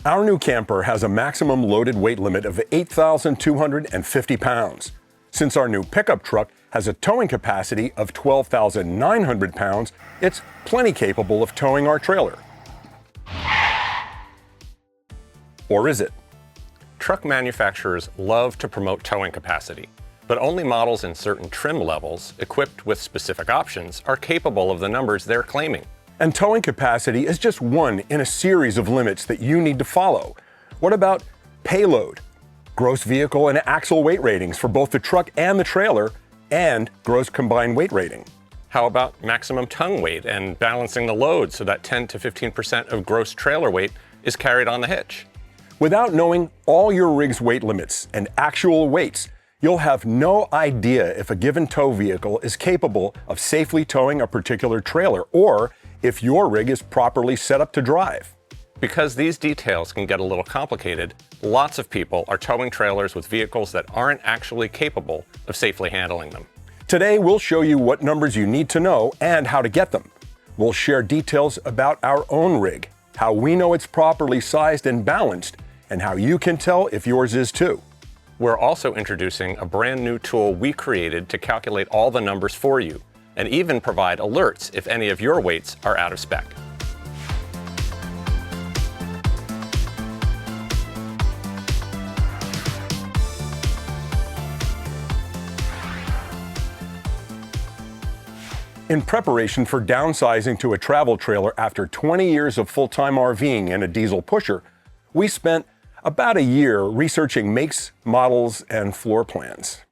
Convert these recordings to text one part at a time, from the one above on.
Our new camper has a maximum loaded weight limit of 8,250 pounds. Since our new pickup truck has a towing capacity of 12,900 pounds, it's plenty capable of towing our trailer. Or is it? Truck manufacturers love to promote towing capacity, but only models in certain trim levels, equipped with specific options, are capable of the numbers they're claiming. And towing capacity is just one in a series of limits that you need to follow. What about payload, gross vehicle and axle weight ratings for both the truck and the trailer, and gross combined weight rating? How about maximum tongue weight and balancing the load so that 10 to 15% of gross trailer weight is carried on the hitch? Without knowing all your rig's weight limits and actual weights, you'll have no idea if a given tow vehicle is capable of safely towing a particular trailer, or if your rig is properly set up to drive. Because these details can get a little complicated, lots of people are towing trailers with vehicles that aren't actually capable of safely handling them. Today, we'll show you what numbers you need to know and how to get them. We'll share details about our own rig, how we know it's properly sized and balanced, and how you can tell if yours is too. We're also introducing a brand new tool we created to calculate all the numbers for you, and even provide alerts if any of your weights are out of spec. In preparation for downsizing to a travel trailer after 20 years of full-time RVing and a diesel pusher, we spent about a year researching makes, models, and floor plans.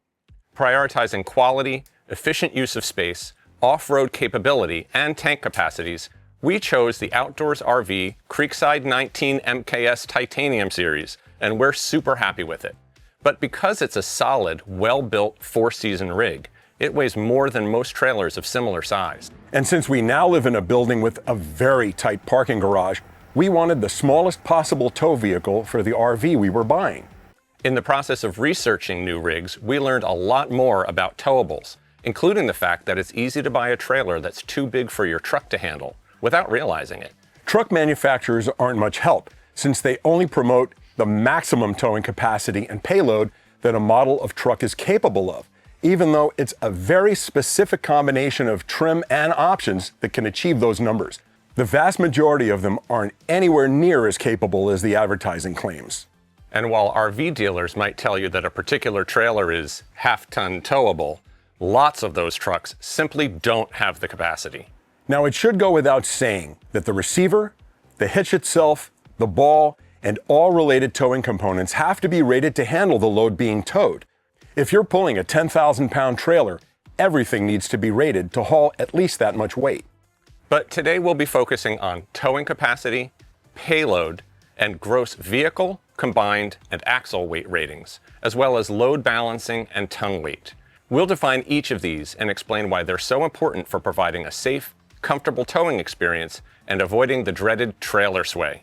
Prioritizing quality, efficient use of space, off-road capability, and tank capacities, we chose the Outdoors RV Creekside 19 MKS Titanium series, and we're super happy with it. But because it's a solid, well-built, four-season rig, it weighs more than most trailers of similar size. And since we now live in a building with a very tight parking garage, we wanted the smallest possible tow vehicle for the RV we were buying. In the process of researching new rigs, we learned a lot more about towables, including the fact that it's easy to buy a trailer that's too big for your truck to handle without realizing it. Truck manufacturers aren't much help, since they only promote the maximum towing capacity and payload that a model of truck is capable of, even though it's a very specific combination of trim and options that can achieve those numbers. The vast majority of them aren't anywhere near as capable as the advertising claims. And while RV dealers might tell you that a particular trailer is half-ton towable, lots of those trucks simply don't have the capacity. Now, it should go without saying that the receiver, the hitch itself, the ball, and all related towing components have to be rated to handle the load being towed. If you're pulling a 10,000-pound trailer, everything needs to be rated to haul at least that much weight. But today we'll be focusing on towing capacity, payload, and gross vehicle, combined, and axle weight ratings, as well as load balancing and tongue weight. We'll define each of these and explain why they're so important for providing a safe, comfortable towing experience and avoiding the dreaded trailer sway.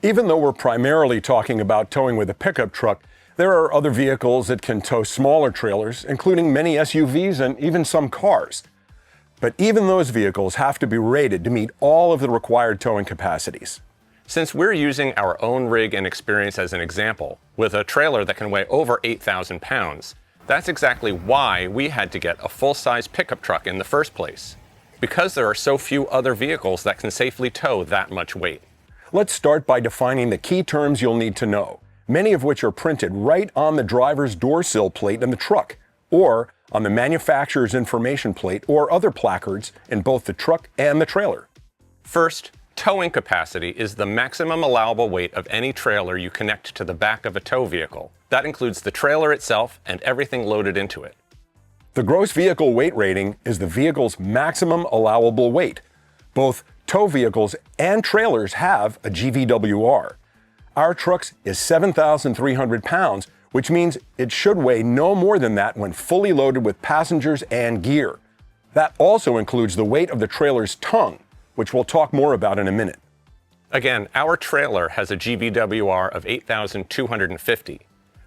Even though we're primarily talking about towing with a pickup truck, there are other vehicles that can tow smaller trailers, including many SUVs and even some cars. But even those vehicles have to be rated to meet all of the required towing capacities. Since we're using our own rig and experience as an example, with a trailer that can weigh over 8,000 pounds, that's exactly why we had to get a full-size pickup truck in the first place. Because there are so few other vehicles that can safely tow that much weight. Let's start by defining the key terms you'll need to know, many of which are printed right on the driver's door sill plate in the truck, or on the manufacturer's information plate or other placards in both the truck and the trailer. First, towing capacity is the maximum allowable weight of any trailer you connect to the back of a tow vehicle. That includes the trailer itself and everything loaded into it. The gross vehicle weight rating is the vehicle's maximum allowable weight. Both tow vehicles and trailers have a GVWR. Our truck's is 7,300 pounds, which means it should weigh no more than that when fully loaded with passengers and gear. That also includes the weight of the trailer's tongue, which we'll talk more about in a minute. Again, our trailer has a GVWR of 8,250.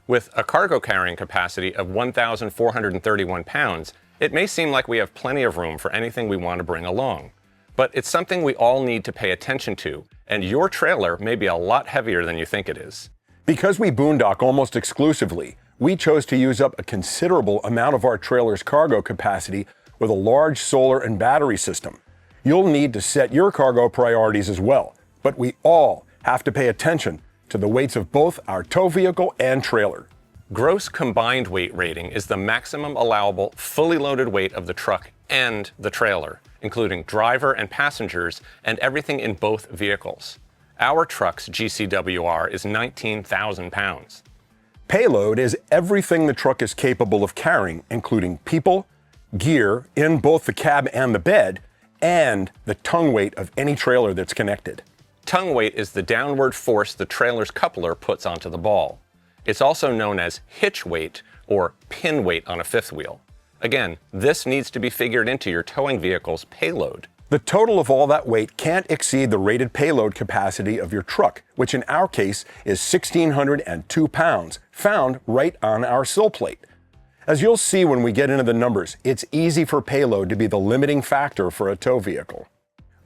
With a cargo carrying capacity of 1,431 pounds, it may seem like we have plenty of room for anything we want to bring along. But it's something we all need to pay attention to, and your trailer may be a lot heavier than you think it is. Because we boondock almost exclusively, we chose to use up a considerable amount of our trailer's cargo capacity with a large solar and battery system. You'll need to set your cargo priorities as well, but we all have to pay attention to the weights of both our tow vehicle and trailer. Gross combined weight rating is the maximum allowable fully loaded weight of the truck and the trailer, including driver and passengers and everything in both vehicles. Our truck's GCWR is 19,000 pounds. Payload is everything the truck is capable of carrying, including people, gear in both the cab and the bed, and the tongue weight of any trailer that's connected. Tongue weight is the downward force the trailer's coupler puts onto the ball. It's also known as hitch weight or pin weight on a fifth wheel. Again, this needs to be figured into your towing vehicle's payload. The total of all that weight can't exceed the rated payload capacity of your truck, which in our case is 1,602 pounds, found right on our sill plate. As you'll see when we get into the numbers, it's easy for payload to be the limiting factor for a tow vehicle.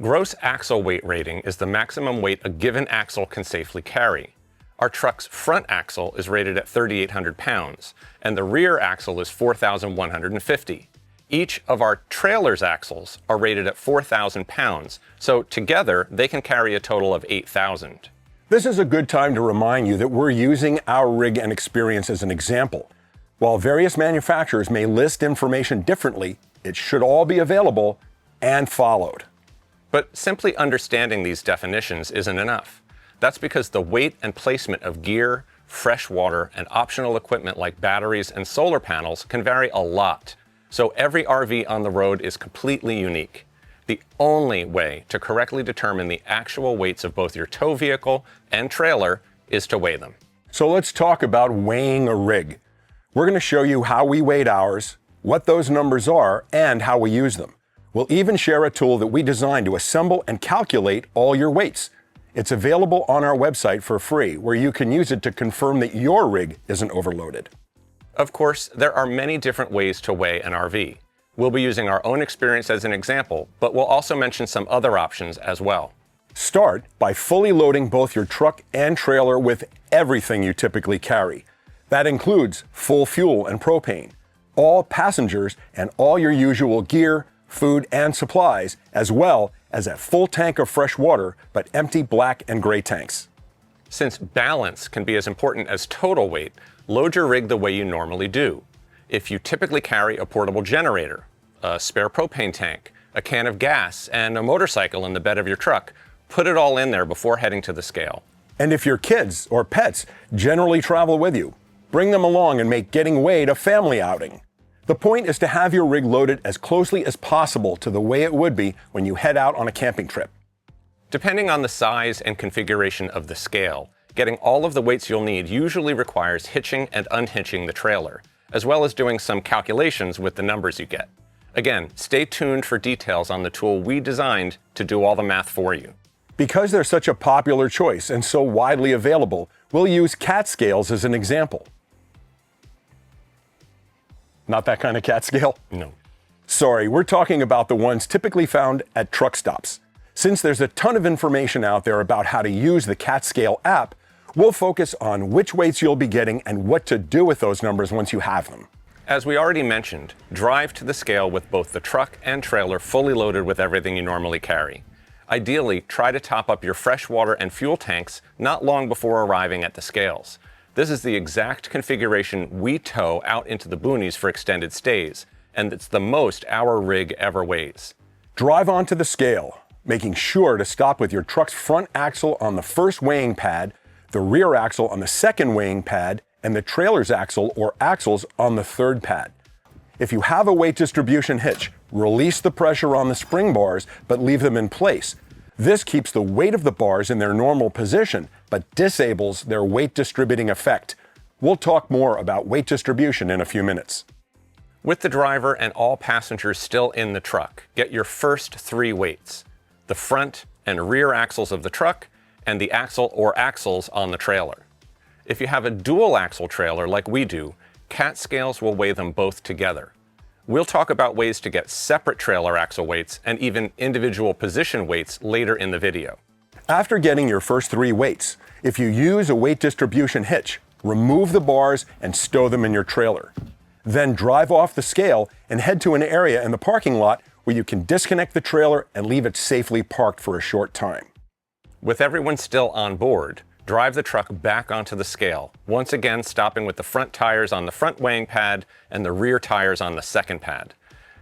Gross axle weight rating is the maximum weight a given axle can safely carry. Our truck's front axle is rated at 3,800 pounds, and the rear axle is 4,150. Each of our trailer's axles are rated at 4,000 pounds, so together they can carry a total of 8,000. This is a good time to remind you that we're using our rig and experience as an example. While various manufacturers may list information differently, it should all be available and followed. But simply understanding these definitions isn't enough. That's because the weight and placement of gear, fresh water, and optional equipment like batteries and solar panels can vary a lot. So every RV on the road is completely unique. The only way to correctly determine the actual weights of both your tow vehicle and trailer is to weigh them. So let's talk about weighing a rig. We're going to show you how we weighed ours, what those numbers are, and how we use them. We'll even share a tool that we designed to assemble and calculate all your weights. It's available on our website for free, where you can use it to confirm that your rig isn't overloaded. Of course, there are many different ways to weigh an RV. We'll be using our own experience as an example, but we'll also mention some other options as well. Start by fully loading both your truck and trailer with everything you typically carry. That includes full fuel and propane, all passengers, and all your usual gear, food, and supplies, as well as a full tank of fresh water, but empty black and gray tanks. Since balance can be as important as total weight, load your rig the way you normally do. If you typically carry a portable generator, a spare propane tank, a can of gas, and a motorcycle in the bed of your truck, put it all in there before heading to the scale. And if your kids or pets generally travel with you, bring them along and make getting weighed a family outing. The point is to have your rig loaded as closely as possible to the way it would be when you head out on a camping trip. Depending on the size and configuration of the scale, getting all of the weights you'll need usually requires hitching and unhitching the trailer, as well as doing some calculations with the numbers you get. Again, stay tuned for details on the tool we designed to do all the math for you. Because they're such a popular choice and so widely available, we'll use cat scales as an example. Not that kind of cat scale? No. Sorry, we're talking about the ones typically found at truck stops. Since there's a ton of information out there about how to use the cat scale app, we'll focus on which weights you'll be getting and what to do with those numbers once you have them. As we already mentioned, drive to the scale with both the truck and trailer fully loaded with everything you normally carry. Ideally, try to top up your fresh water and fuel tanks not long before arriving at the scales. This is the exact configuration we tow out into the boonies for extended stays, and it's the most our rig ever weighs. Drive onto the scale, making sure to stop with your truck's front axle on the first weighing pad, the rear axle on the second weighing pad, and the trailer's axle or axles on the third pad. If you have a weight distribution hitch, release the pressure on the spring bars, but leave them in place. This keeps the weight of the bars in their normal position, but disables their weight distributing effect. We'll talk more about weight distribution in a few minutes. With the driver and all passengers still in the truck, get your first 3 weights: the front and rear axles of the truck and the axle or axles on the trailer. If you have a dual axle trailer like we do, cat scales will weigh them both together. We'll talk about ways to get separate trailer axle weights and even individual position weights later in the video. After getting your first 3 weights, if you use a weight distribution hitch, remove the bars and stow them in your trailer. Then drive off the scale and head to an area in the parking lot where you can disconnect the trailer and leave it safely parked for a short time. With everyone still on board, drive the truck back onto the scale, once again stopping with the front tires on the front weighing pad and the rear tires on the second pad.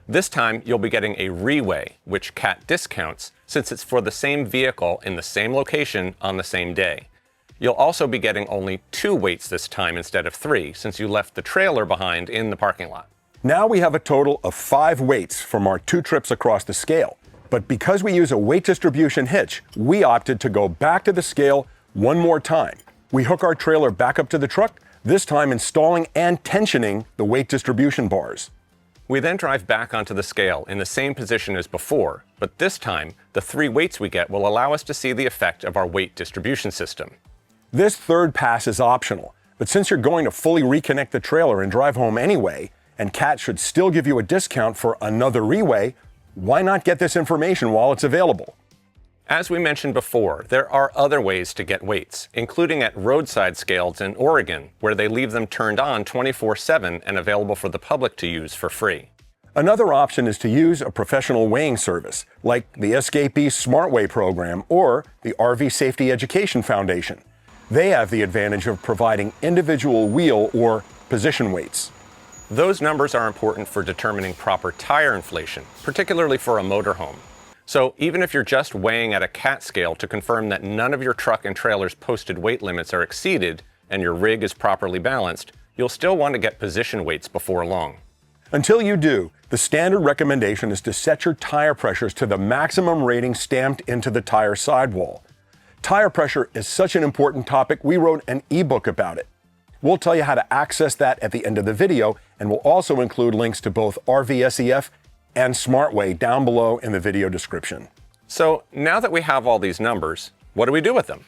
This time you'll be getting a reweigh, which CAT discounts since it's for the same vehicle in the same location on the same day. You'll also be getting only 2 weights this time instead of 3, since you left the trailer behind in the parking lot. Now we have a total of 5 weights from our 2 trips across the scale. But because we use a weight distribution hitch, we opted to go back to the scale one more time. We hook our trailer back up to the truck, this time installing and tensioning the weight distribution bars. We then drive back onto the scale in the same position as before, but this time, the 3 weights we get will allow us to see the effect of our weight distribution system. This third pass is optional, but since you're going to fully reconnect the trailer and drive home anyway, and CAT should still give you a discount for another reweigh, why not get this information while it's available? As we mentioned before, there are other ways to get weights, including at roadside scales in Oregon, where they leave them turned on 24/7 and available for the public to use for free. Another option is to use a professional weighing service, like the Escapee SmartWeigh program or the RV Safety Education Foundation. They have the advantage of providing individual wheel or position weights. Those numbers are important for determining proper tire inflation, particularly for a motorhome. So even if you're just weighing at a CAT scale to confirm that none of your truck and trailer's posted weight limits are exceeded and your rig is properly balanced, you'll still want to get position weights before long. Until you do, the standard recommendation is to set your tire pressures to the maximum rating stamped into the tire sidewall. Tire pressure is such an important topic, we wrote an ebook about it. We'll tell you how to access that at the end of the video, and we'll also include links to both RVSEF and SmartWeigh down below in the video description. So now that we have all these numbers, what do we do with them?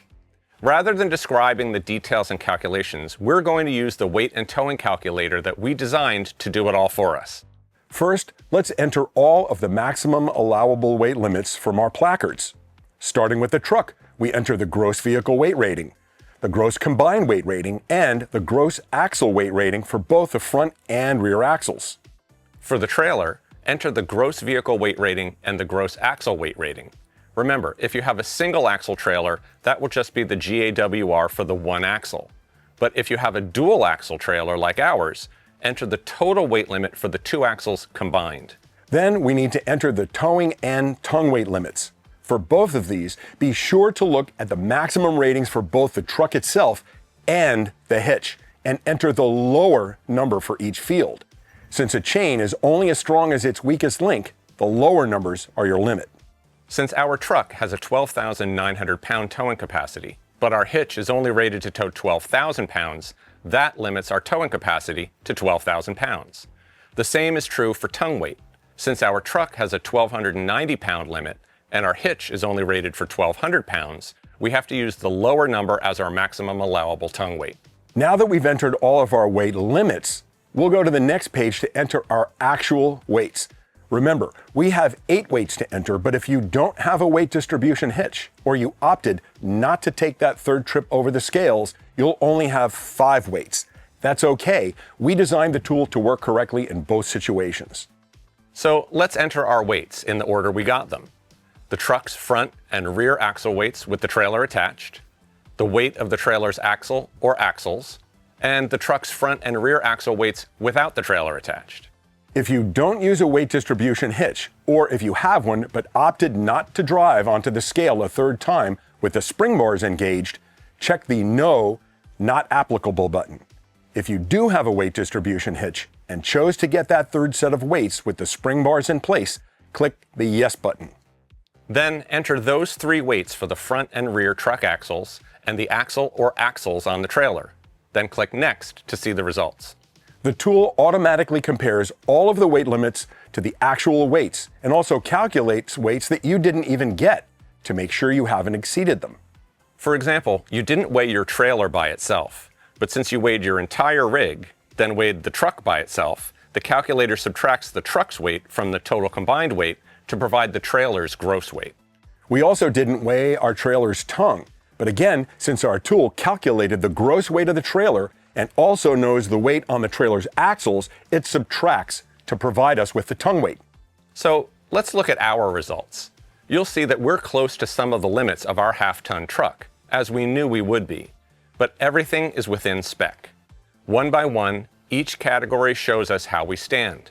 Rather than describing the details and calculations, we're going to use the weight and towing calculator that we designed to do it all for us. First, let's enter all of the maximum allowable weight limits from our placards. Starting with the truck, we enter the gross vehicle weight rating, the gross combined weight rating, and the gross axle weight rating for both the front and rear axles. For the trailer, enter the gross vehicle weight rating and the gross axle weight rating. Remember, if you have a single axle trailer, that will just be the GAWR for the one axle. But if you have a dual axle trailer like ours, enter the total weight limit for the 2 axles combined. Then we need to enter the towing and tongue weight limits. For both of these, be sure to look at the maximum ratings for both the truck itself and the hitch, and enter the lower number for each field. Since a chain is only as strong as its weakest link, the lower numbers are your limit. Since our truck has a 12,900 pound towing capacity, but our hitch is only rated to tow 12,000 pounds, that limits our towing capacity to 12,000 pounds. The same is true for tongue weight. Since our truck has a 1,290 pound limit, and our hitch is only rated for 1,200 pounds, we have to use the lower number as our maximum allowable tongue weight. Now that we've entered all of our weight limits, we'll go to the next page to enter our actual weights. Remember, we have 8 weights to enter, but if you don't have a weight distribution hitch, or you opted not to take that third trip over the scales, you'll only have 5 weights. That's okay. We designed the tool to work correctly in both situations. So let's enter our weights in the order we got them. The truck's front and rear axle weights with the trailer attached, the weight of the trailer's axle or axles, and the truck's front and rear axle weights without the trailer attached. If you don't use a weight distribution hitch, or if you have one but opted not to drive onto the scale a third time with the spring bars engaged, check the No, Not Applicable button. If you do have a weight distribution hitch and chose to get that third set of weights with the spring bars in place, click the Yes button. Then enter those 3 weights for the front and rear truck axles and the axle or axles on the trailer. Then click Next to see the results. The tool automatically compares all of the weight limits to the actual weights and also calculates weights that you didn't even get to make sure you haven't exceeded them. For example, you didn't weigh your trailer by itself, but since you weighed your entire rig, then weighed the truck by itself, The calculator subtracts the truck's weight from the total combined weight to provide the trailer's gross weight. We also didn't weigh our trailer's tongue, but again, since our tool calculated the gross weight of the trailer and also knows the weight on the trailer's axles, it subtracts to provide us with the tongue weight. So let's look at our results. You'll see that we're close to some of the limits of our half-ton truck, as we knew we would be. But everything is within spec. One by one, each category shows us how we stand.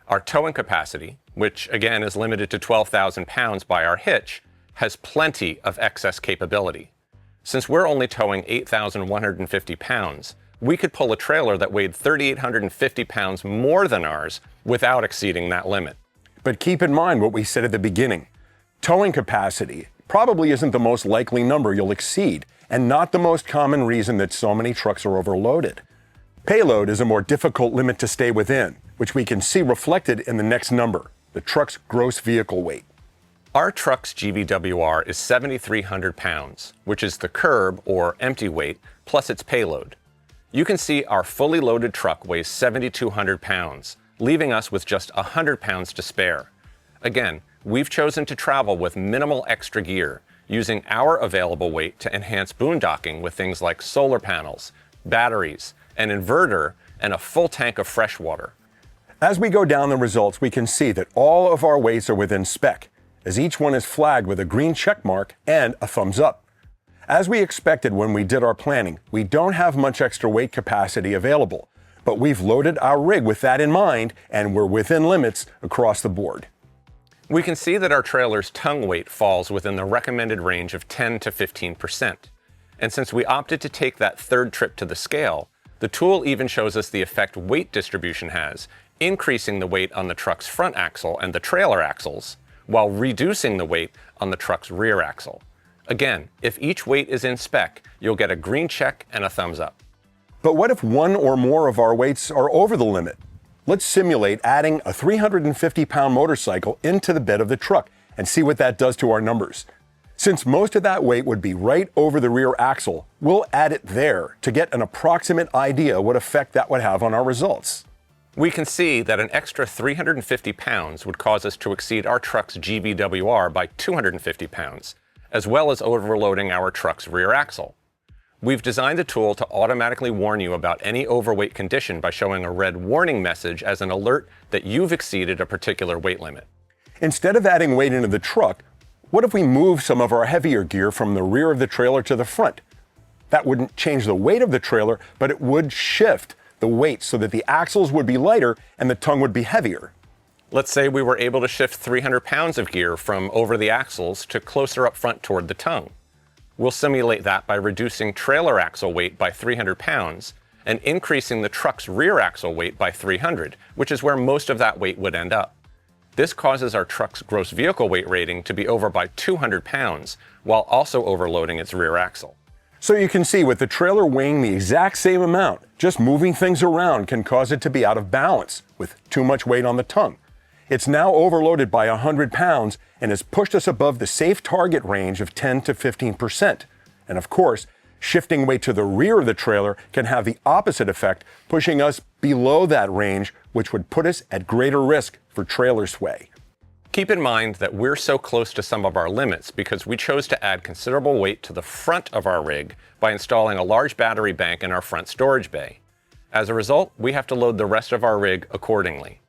Our towing capacity, which again is limited to 12,000 pounds by our hitch, has plenty of excess capability. Since we're only towing 8,150 pounds, we could pull a trailer that weighed 3,850 pounds more than ours without exceeding that limit. But keep in mind what we said at the beginning. Towing capacity probably isn't the most likely number you'll exceed, and not the most common reason that so many trucks are overloaded. Payload is a more difficult limit to stay within, which we can see reflected in the next number, the truck's gross vehicle weight. Our truck's GVWR is 7,300 pounds, which is the curb or empty weight plus its payload. You can see our fully loaded truck weighs 7,200 pounds, leaving us with just 100 pounds to spare. Again, we've chosen to travel with minimal extra gear, using our available weight to enhance boondocking with things like solar panels, batteries, an inverter, and a full tank of fresh water. As we go down the results, we can see that all of our weights are within spec, as each one is flagged with a green check mark and a thumbs up. As we expected when we did our planning, we don't have much extra weight capacity available, but we've loaded our rig with that in mind, and we're within limits across the board. We can see that our trailer's tongue weight falls within the recommended range of 10 to 15%. And since we opted to take that third trip to the scale, the tool even shows us the effect weight distribution has, increasing the weight on the truck's front axle and the trailer axles, while reducing the weight on the truck's rear axle. Again, if each weight is in spec, you'll get a green check and a thumbs up. But what if one or more of our weights are over the limit? Let's simulate adding a 350-pound motorcycle into the bed of the truck and see what that does to our numbers. Since most of that weight would be right over the rear axle, we'll add it there to get an approximate idea what effect that would have on our results. We can see that an extra 350 pounds would cause us to exceed our truck's GVWR by 250 pounds, as well as overloading our truck's rear axle. We've designed the tool to automatically warn you about any overweight condition by showing a red warning message as an alert that you've exceeded a particular weight limit. Instead of adding weight into the truck, what if we move some of our heavier gear from the rear of the trailer to the front? That wouldn't change the weight of the trailer, but it would shift the weight so that the axles would be lighter and the tongue would be heavier. Let's say we were able to shift 300 pounds of gear from over the axles to closer up front toward the tongue. We'll simulate that by reducing trailer axle weight by 300 pounds and increasing the truck's rear axle weight by 300, which is where most of that weight would end up. This causes our truck's gross vehicle weight rating to be over by 200 pounds, while also overloading its rear axle. So you can see with the trailer weighing the exact same amount, just moving things around can cause it to be out of balance with too much weight on the tongue. It's now overloaded by 100 pounds and has pushed us above the safe target range of 10 to 15%. And of course, shifting weight to the rear of the trailer can have the opposite effect, pushing us below that range, which would put us at greater risk for trailer sway. Keep in mind that we're so close to some of our limits because we chose to add considerable weight to the front of our rig by installing a large battery bank in our front storage bay. As a result, we have to load the rest of our rig accordingly.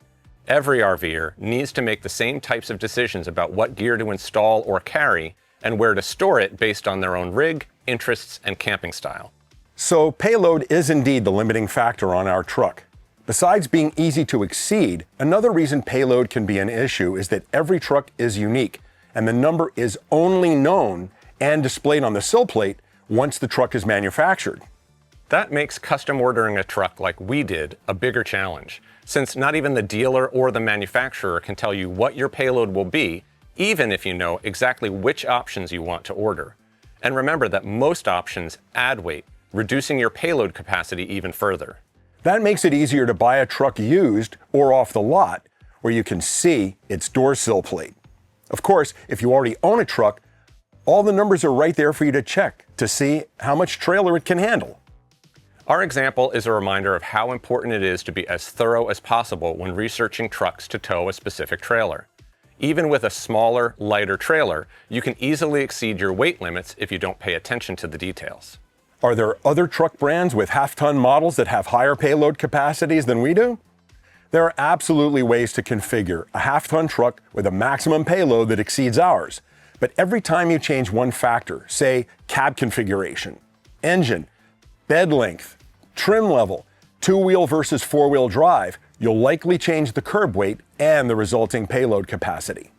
Every RVer needs to make the same types of decisions about what gear to install or carry and where to store it based on their own rig, interests, and camping style. So payload is indeed the limiting factor on our truck. Besides being easy to exceed, another reason payload can be an issue is that every truck is unique, and the number is only known and displayed on the sill plate once the truck is manufactured. That makes custom ordering a truck like we did a bigger challenge, since not even the dealer or the manufacturer can tell you what your payload will be, even if you know exactly which options you want to order. And remember that most options add weight, reducing your payload capacity even further. That makes it easier to buy a truck used or off the lot, where you can see its door sill plate. Of course, if you already own a truck, all the numbers are right there for you to check to see how much trailer it can handle. Our example is a reminder of how important it is to be as thorough as possible when researching trucks to tow a specific trailer. Even with a smaller, lighter trailer, you can easily exceed your weight limits if you don't pay attention to the details. Are there other truck brands with half-ton models that have higher payload capacities than we do? There are absolutely ways to configure a half-ton truck with a maximum payload that exceeds ours. But every time you change one factor, say cab configuration, engine, bed length, trim level, two-wheel versus four-wheel drive, you'll likely change the curb weight and the resulting payload capacity.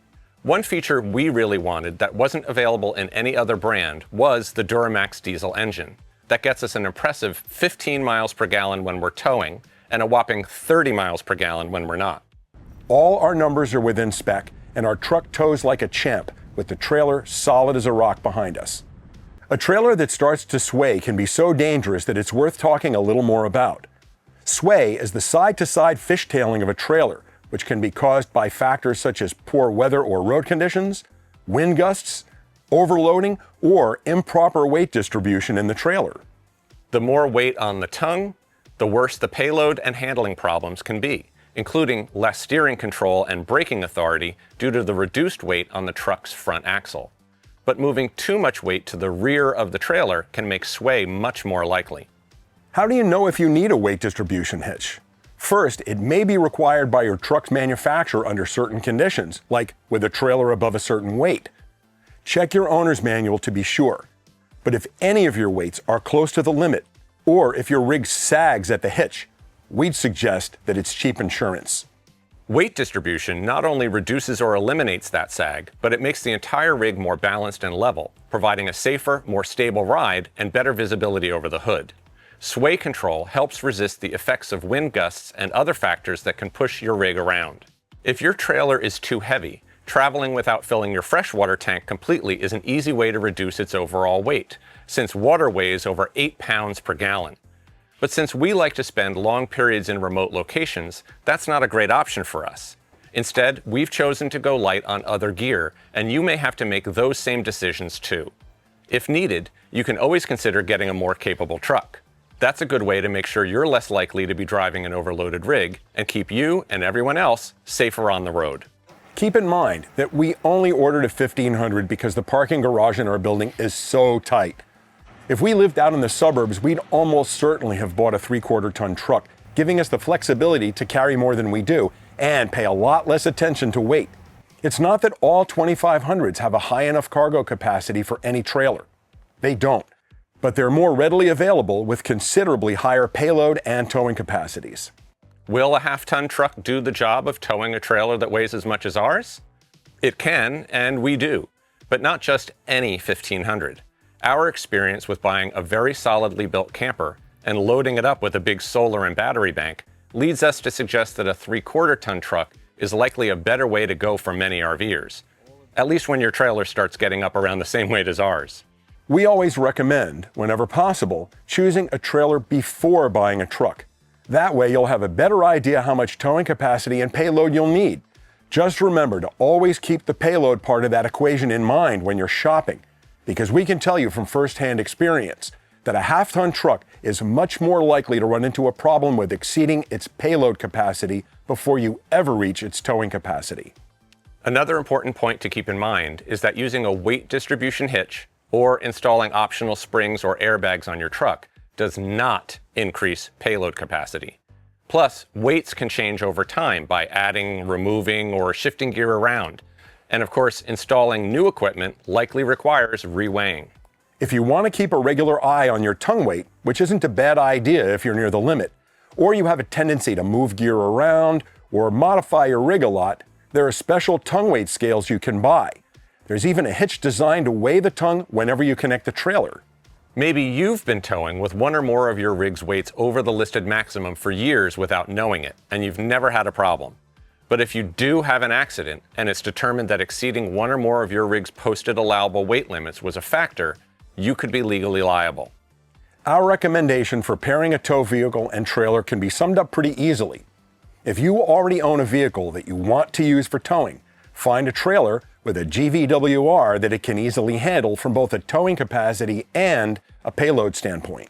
One feature we really wanted that wasn't available in any other brand was the Duramax diesel engine. That gets us an impressive 15 miles per gallon when we're towing and a whopping 30 miles per gallon when we're not. All our numbers are within spec, and our truck tows like a champ with the trailer solid as a rock behind us. A trailer that starts to sway can be so dangerous that it's worth talking a little more about. Sway is the side-to-side fishtailing of a trailer, which can be caused by factors such as poor weather or road conditions, wind gusts, overloading, or improper weight distribution in the trailer. The more weight on the tongue, the worse the payload and handling problems can be, including less steering control and braking authority due to the reduced weight on the truck's front axle. But moving too much weight to the rear of the trailer can make sway much more likely. How do you know if you need a weight distribution hitch? First, it may be required by your truck's manufacturer under certain conditions, like with a trailer above a certain weight. Check your owner's manual to be sure. But if any of your weights are close to the limit, or if your rig sags at the hitch, we'd suggest that it's cheap insurance. Weight distribution not only reduces or eliminates that sag, but it makes the entire rig more balanced and level, providing a safer, more stable ride and better visibility over the hood. Sway control helps resist the effects of wind gusts and other factors that can push your rig around. If your trailer is too heavy, traveling without filling your freshwater tank completely is an easy way to reduce its overall weight, since water weighs over 8 pounds per gallon. But since we like to spend long periods in remote locations, that's not a great option for us. Instead, we've chosen to go light on other gear, and you may have to make those same decisions too. If needed, you can always consider getting a more capable truck. That's a good way to make sure you're less likely to be driving an overloaded rig and keep you and everyone else safer on the road. Keep in mind that we only ordered a 1500 because the parking garage in our building is so tight. If we lived out in the suburbs, we'd almost certainly have bought a 3/4 ton truck, giving us the flexibility to carry more than we do and pay a lot less attention to weight. It's not that all 2500s have a high enough cargo capacity for any trailer. They don't. But they're more readily available with considerably higher payload and towing capacities. Will a half-ton truck do the job of towing a trailer that weighs as much as ours? It can, and we do, but not just any 1500. Our experience with buying a very solidly built camper and loading it up with a big solar and battery bank leads us to suggest that a 3/4 ton truck is likely a better way to go for many RVers, at least when your trailer starts getting up around the same weight as ours. We always recommend, whenever possible, choosing a trailer before buying a truck. That way you'll have a better idea how much towing capacity and payload you'll need. Just remember to always keep the payload part of that equation in mind when you're shopping, because we can tell you from firsthand experience that a half-ton truck is much more likely to run into a problem with exceeding its payload capacity before you ever reach its towing capacity. Another important point to keep in mind is that using a weight distribution hitch or installing optional springs or airbags on your truck does not increase payload capacity. Plus, weights can change over time by adding, removing, or shifting gear around. And of course, installing new equipment likely requires reweighing. If you want to keep a regular eye on your tongue weight, which isn't a bad idea if you're near the limit, or you have a tendency to move gear around or modify your rig a lot, there are special tongue weight scales you can buy. There's even a hitch designed to weigh the tongue whenever you connect the trailer. Maybe you've been towing with one or more of your rig's weights over the listed maximum for years without knowing it, and you've never had a problem. But if you do have an accident and it's determined that exceeding one or more of your rig's posted allowable weight limits was a factor, you could be legally liable. Our recommendation for pairing a tow vehicle and trailer can be summed up pretty easily. If you already own a vehicle that you want to use for towing, find a trailer with a GVWR that it can easily handle from both a towing capacity and a payload standpoint.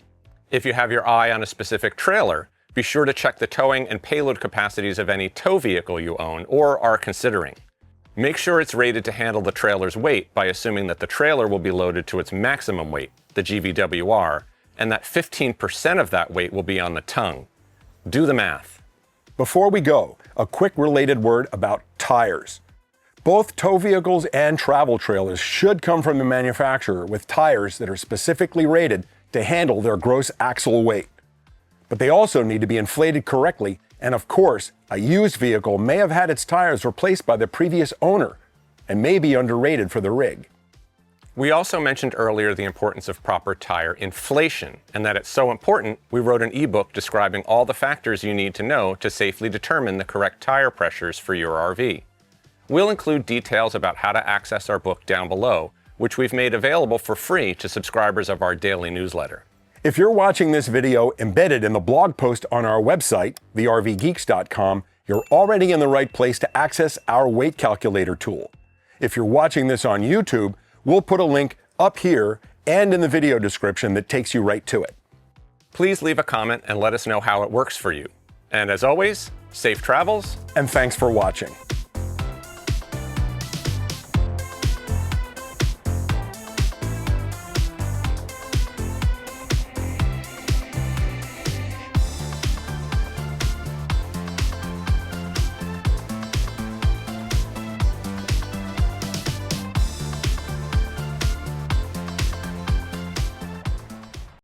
If you have your eye on a specific trailer, be sure to check the towing and payload capacities of any tow vehicle you own or are considering. Make sure it's rated to handle the trailer's weight by assuming that the trailer will be loaded to its maximum weight, the GVWR, and that 15% of that weight will be on the tongue. Do the math. Before we go, a quick related word about tires. Both tow vehicles and travel trailers should come from the manufacturer with tires that are specifically rated to handle their gross axle weight. But they also need to be inflated correctly, and of course, a used vehicle may have had its tires replaced by the previous owner and may be underrated for the rig. We also mentioned earlier the importance of proper tire inflation, and that it's so important, we wrote an ebook describing all the factors you need to know to safely determine the correct tire pressures for your RV. We'll include details about how to access our book down below, which we've made available for free to subscribers of our daily newsletter. If you're watching this video embedded in the blog post on our website, thervgeeks.com, you're already in the right place to access our weight calculator tool. If you're watching this on YouTube, we'll put a link up here and in the video description that takes you right to it. Please leave a comment and let us know how it works for you. And as always, safe travels. And thanks for watching.